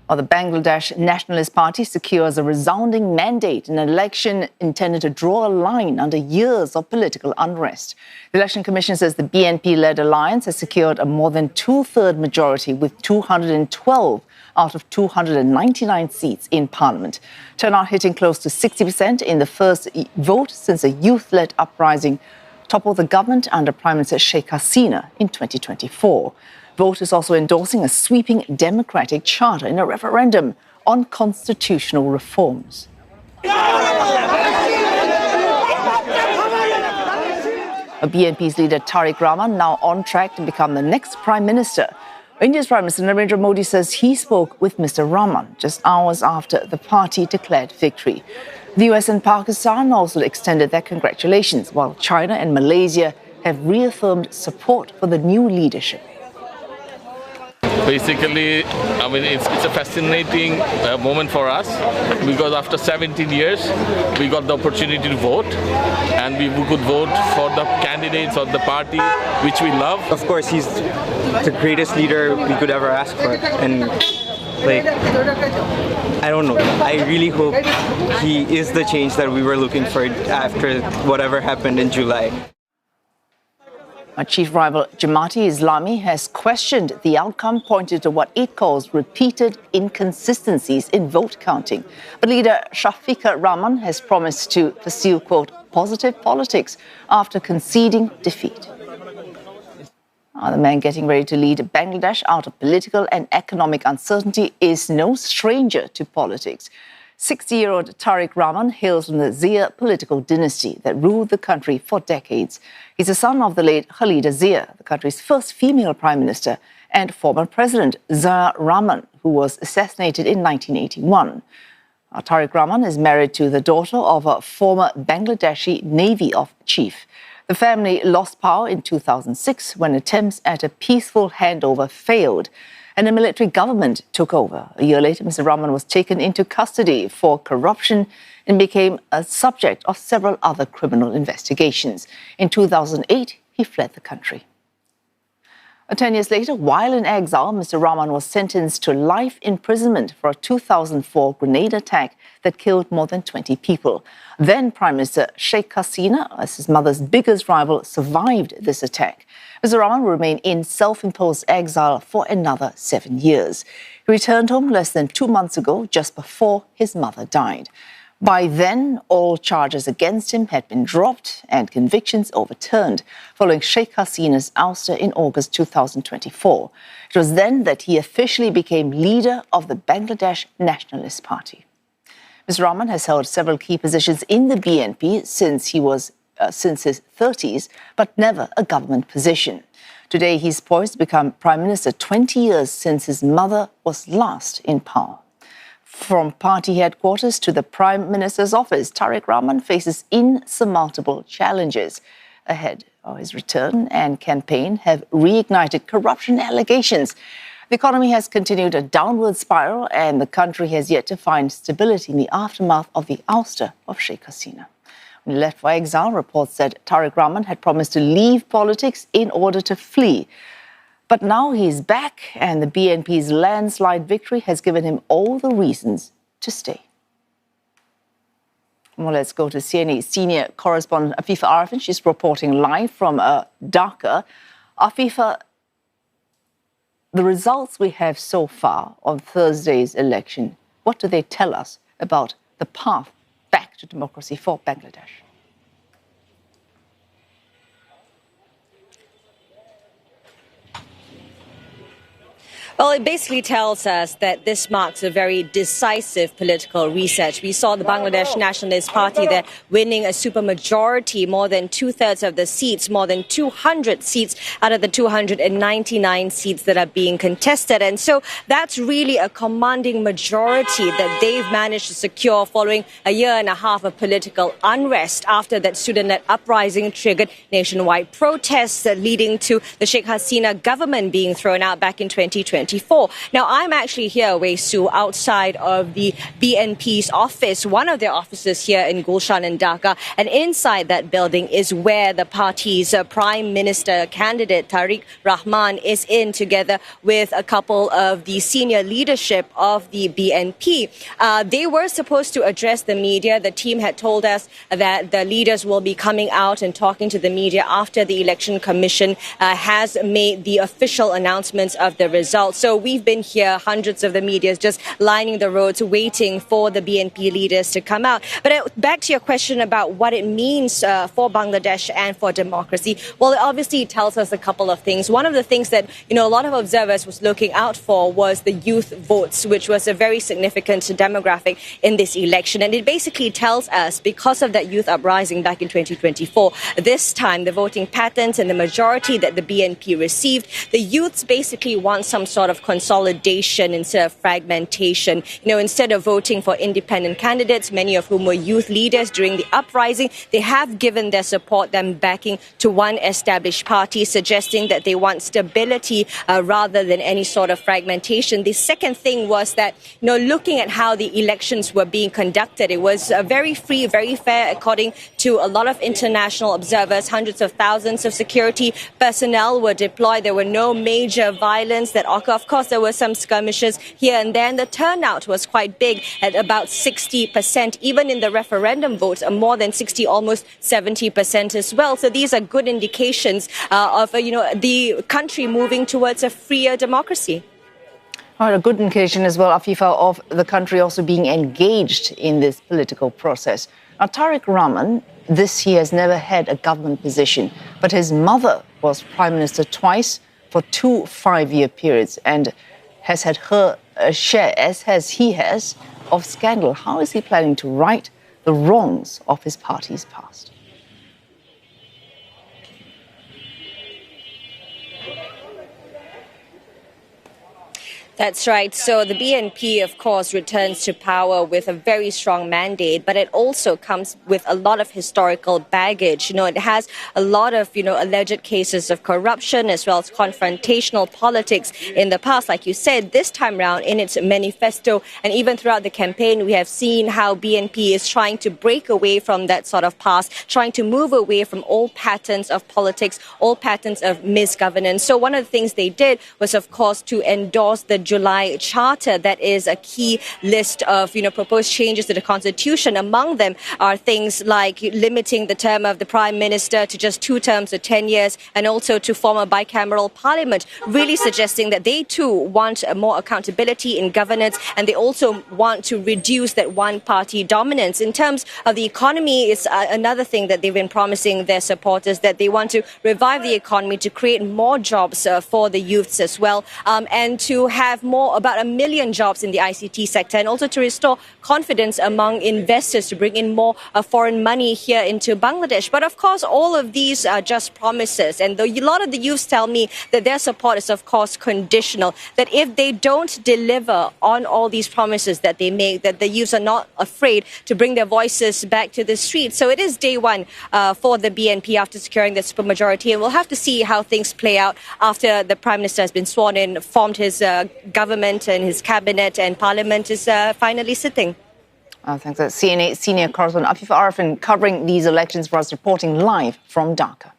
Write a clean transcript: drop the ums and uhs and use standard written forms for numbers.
Well, the Bangladesh Nationalist Party secures a resounding mandate in an election intended to draw a line under years of political unrest. The Election Commission says the BNP-led alliance has secured a more than two-third majority with 212 out of 299 seats in parliament. Turnout hitting close to 60% in the first vote since a youth-led uprising toppled the government under Prime Minister Sheikh Hasina in 2024. Voters also endorsing a sweeping democratic charter in a referendum on constitutional reforms. BNP's leader Tariq Rahman now on track to become the next Prime Minister. India's Prime Minister Narendra Modi says he spoke with Mr. Rahman just hours after the party declared victory. The US and Pakistan also extended their congratulations, while China and Malaysia have reaffirmed support for the new leadership. Basically, I mean, it's a fascinating moment for us because after 17 years, we got the opportunity to vote, and we could vote for the candidates of the party which we love. Of course, he's the greatest leader we could ever ask for, and I don't know. I really hope he is the change that we were looking for after whatever happened in July. Our chief rival Jamaat-e-Islami has questioned the outcome, pointed to what it calls repeated inconsistencies in vote counting. But leader Shafiqur Rahman has promised to pursue, quote, positive politics after conceding defeat. The man getting ready to lead Bangladesh out of political and economic uncertainty is no stranger to politics. 60-year-old Tariq Rahman hails from the Zia political dynasty that ruled the country for decades. He's the son of the late Khalida Zia, the country's first female prime minister, and former president Zia Rahman, who was assassinated in 1981. Tariq Rahman is married to the daughter of a former Bangladeshi Navy chief. The family lost power in 2006 when attempts at a peaceful handover failed, and a military government took over. A year later, Mr. Rahman was taken into custody for corruption and became a subject of several other criminal investigations. In 2008, he fled the country. 10 years later, while in exile, Mr. Rahman was sentenced to life imprisonment for a 2004 grenade attack that killed more than 20 people. Then Prime Minister Sheikh Hasina, as his mother's biggest rival, survived this attack. Mr. Rahman will remain in self-imposed exile for another 7 years. He returned home less than 2 months ago, just before his mother died. By then, all charges against him had been dropped and convictions overturned following Sheikh Hasina's ouster in August 2024. It was then that he officially became leader of the Bangladesh Nationalist Party. Mr. Rahman has held several key positions in the BNP since his 30s, but never a government position. Today, he's poised to become Prime Minister 20 years since his mother was last in power. From party headquarters to the Prime Minister's office, Tariq Rahman faces insurmountable challenges ahead. His return and campaign have reignited corruption allegations. The economy has continued a downward spiral, and the country has yet to find stability in the aftermath of the ouster of Sheikh Hasina. When he left for exile, reports said Tariq Rahman had promised to leave politics in order to flee. But now he's back, and the BNP's landslide victory has given him all the reasons to stay. Well, let's go to CNA senior correspondent Afifah Ariffin. She's reporting live from Dhaka. Afifah, the results we have so far on Thursday's election, what do they tell us about the path back to democracy for Bangladesh? Well, it basically tells us that this marks a very decisive political reset. We saw the Bangladesh Nationalist Party there winning a supermajority, more than two-thirds of the seats, more than 200 seats out of the 299 seats that are being contested. And so that's really a commanding majority that they've managed to secure following a year and a half of political unrest after that student-led uprising triggered nationwide protests leading to the Sheikh Hasina government being thrown out back in 2020. 2024. Now, I'm actually here, Wei Su, outside of the BNP's office, one of their offices here in Gulshan in Dhaka. And inside that building is where the party's Prime Minister candidate, Tariq Rahman, is in together with a couple of the senior leadership of the BNP. They were supposed to address the media. The team had told us that the leaders will be coming out and talking to the media after the Election Commission has made the official announcements of the results. So we've been here, hundreds of the media, just lining the roads, waiting for the BNP leaders to come out. But back to your question about what it means for Bangladesh and for democracy. Well, it obviously tells us a couple of things. One of the things that, a lot of observers was looking out for was the youth votes, which was a very significant demographic in this election. And it basically tells us, because of that youth uprising back in 2024, this time the voting patterns and the majority that the BNP received, the youths basically want some sort of consolidation instead of fragmentation. Instead of voting for independent candidates, many of whom were youth leaders during the uprising, they have given their support, them backing to one established party, suggesting that they want stability rather than any sort of fragmentation. The second thing was that, looking at how the elections were being conducted, it was very free, very fair, according to a lot of international observers. Hundreds of thousands of security personnel were deployed. There were no major violence that occurred. Of course, there were some skirmishes here and there. And the turnout was quite big at about 60%. Even in the referendum votes, more than 60, almost 70% as well. So these are good indications of, the country moving towards a freer democracy. All right, a good indication as well, Afifah, of the country also being engaged in this political process. Now, Tariq Rahman, this year, has never had a government position, but his mother was Prime Minister twice for 2 5-year periods and has had her share, as he has, of scandal. How is he planning to right the wrongs of his party's past? That's right. So the BNP, of course, returns to power with a very strong mandate, but it also comes with a lot of historical baggage. It has a lot of, alleged cases of corruption as well as confrontational politics in the past. Like you said, this time round in its manifesto and even throughout the campaign, we have seen how BNP is trying to break away from that sort of past, trying to move away from all patterns of politics, all patterns of misgovernance. So one of the things they did was, of course, to endorse the July Charter. That is a key list of, proposed changes to the Constitution. Among them are things like limiting the term of the Prime Minister to just 2 terms of 10 years and also to form a bicameral parliament, really suggesting that they too want more accountability in governance, and they also want to reduce that one-party dominance. In terms of the economy, it's another thing that they've been promising their supporters, that they want to revive the economy to create more jobs for the youths as well, and to have about 1 million jobs in the ICT sector, and also to restore confidence among investors to bring in more foreign money here into Bangladesh. But of course, all of these are just promises. And a lot of the youths tell me that their support is, of course, conditional, that if they don't deliver on all these promises that they make, that the youths are not afraid to bring their voices back to the streets. So it is day one for the BNP after securing the supermajority. And we'll have to see how things play out after the Prime Minister has been sworn in, formed his government and his cabinet, and parliament is finally sitting. Thanks. CNA senior correspondent Afifah Ariffin covering these elections for us, reporting live from Dhaka.